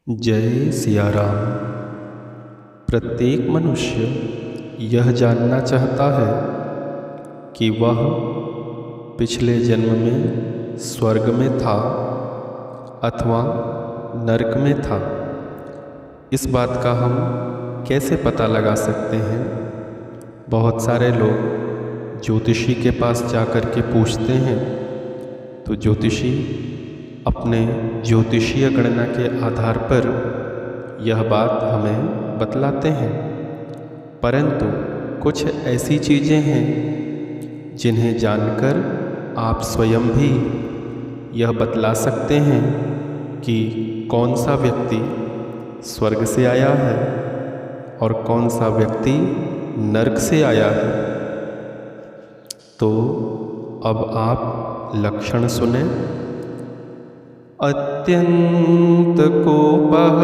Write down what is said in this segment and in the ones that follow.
जय सिया राम। प्रत्येक मनुष्य यह जानना चाहता है कि वह पिछले जन्म में स्वर्ग में था अथवा नरक में था। इस बात का हम कैसे पता लगा सकते हैं? बहुत सारे लोग ज्योतिषी के पास जाकर के पूछते हैं, तो ज्योतिषी अपने ज्योतिषीय गणना के आधार पर यह बात हमें बतलाते हैं। परंतु कुछ ऐसी चीज़ें हैं जिन्हें जानकर आप स्वयं भी यह बतला सकते हैं कि कौन सा व्यक्ति स्वर्ग से आया है और कौन सा व्यक्ति नरक से आया है। तो अब आप लक्षण सुने। अत्यंत कोपः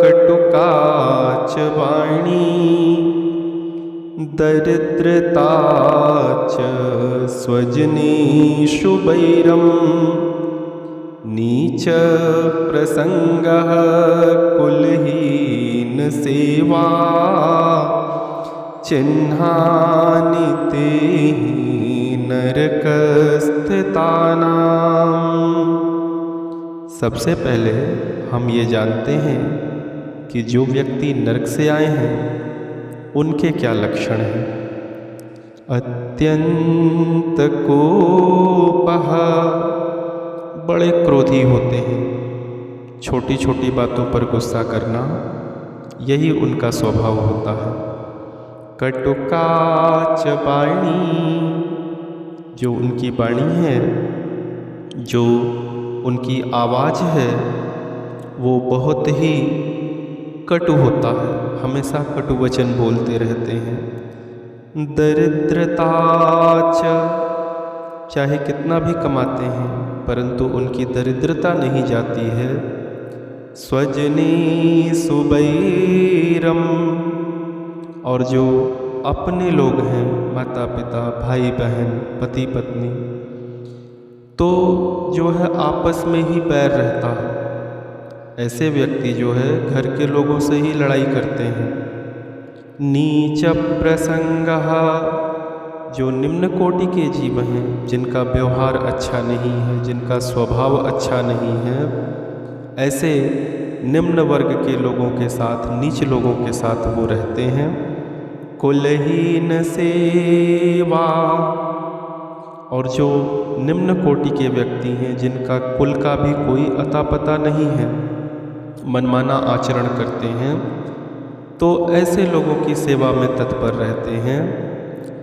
कटुकाच वाणी, दरिद्रता च स्वजनेषु वैरम्, नीच प्रसंगः कुलहीन सेवा, चिह्नानि ते नरकस्थितानाम्। सबसे पहले हम ये जानते हैं कि जो व्यक्ति नरक से आए हैं उनके क्या लक्षण हैं। अत्यंत कोपः, बड़े क्रोधी होते हैं, छोटी छोटी बातों पर गुस्सा करना यही उनका स्वभाव होता है। कटुकाच वाणी, जो उनकी वाणी है, जो उनकी आवाज़ है, वो बहुत ही कटु होता है, हमेशा कटु वचन बोलते रहते हैं। दरिद्रता च, चाहे कितना भी कमाते हैं परंतु उनकी दरिद्रता नहीं जाती है। स्वजनेषु वैरम्, और जो अपने लोग हैं, माता पिता भाई बहन पति पत्नी, तो जो है आपस में ही बैर रहता है। ऐसे व्यक्ति जो है घर के लोगों से ही लड़ाई करते हैं। नीच प्रसंगः, जो निम्न कोटि के जीव हैं, जिनका व्यवहार अच्छा नहीं है, जिनका स्वभाव अच्छा नहीं है, ऐसे निम्न वर्ग के लोगों के साथ, नीच लोगों के साथ वो रहते हैं। कुलहीन सेवा, और जो निम्न कोटि के व्यक्ति हैं, जिनका कुल का भी कोई अता पता नहीं है, मनमाना आचरण करते हैं, तो ऐसे लोगों की सेवा में तत्पर रहते हैं।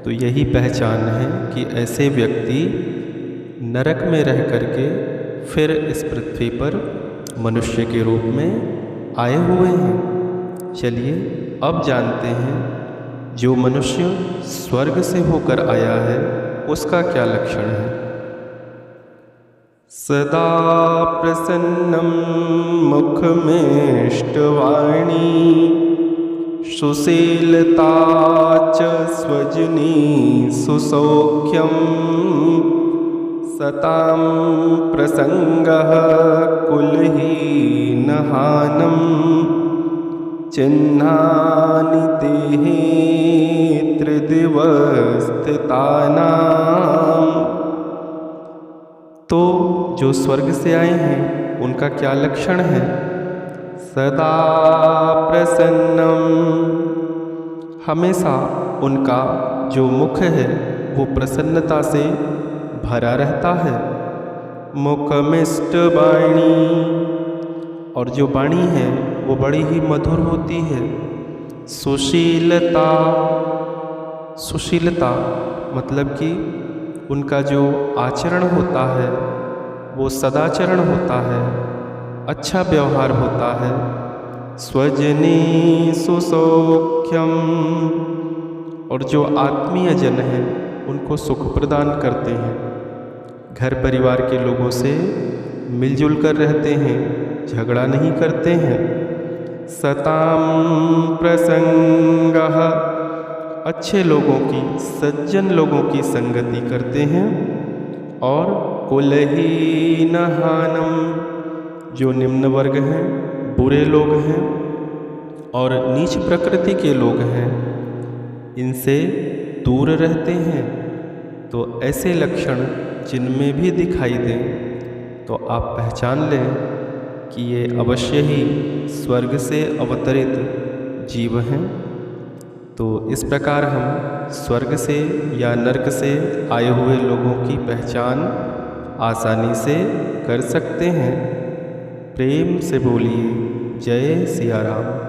तो यही पहचान है कि ऐसे व्यक्ति नरक में रह करके फिर इस पृथ्वी पर मनुष्य के रूप में आए हुए हैं। चलिए अब जानते हैं जो मनुष्य स्वर्ग से होकर आया है उसका क्या लक्षण है। सदा प्रसन्नं मुखमेष्टवाणी, सुशीलता च स्वजनेषु सौख्यम्, सतां प्रसंगः कुलहीनहानं, चिह्नानि ते त्रिदिवस्थितानाम्। तो जो स्वर्ग से आए हैं उनका क्या लक्षण है। सदा प्रसन्नम, हमेशा उनका जो मुख है वो प्रसन्नता से भरा रहता है। मुखमिष्ट वाणी, और जो वाणी है वो बड़ी ही मधुर होती है। सुशीलता, सुशीलता मतलब कि उनका जो आचरण होता है वो सदाचरण होता है, अच्छा व्यवहार होता है। स्वजनेषु सौख्यम, और जो आत्मीय जन हैं उनको सुख प्रदान करते हैं, घर परिवार के लोगों से मिलजुल कर रहते हैं, झगड़ा नहीं करते हैं। सतां प्रसंगः, अच्छे लोगों की, सज्जन लोगों की संगति करते हैं। और कुलहीनहानम, जो निम्न वर्ग हैं बुरे लोग हैं और नीच प्रकृति के लोग हैं, इनसे दूर रहते हैं। तो ऐसे लक्षण जिनमें भी दिखाई दें तो आप पहचान लें कि ये अवश्य ही स्वर्ग से अवतरित जीव हैं। तो इस प्रकार हम स्वर्ग से या नरक से आए हुए लोगों की पहचान आसानी से कर सकते हैं। प्रेम से बोलिए जय सिया राम।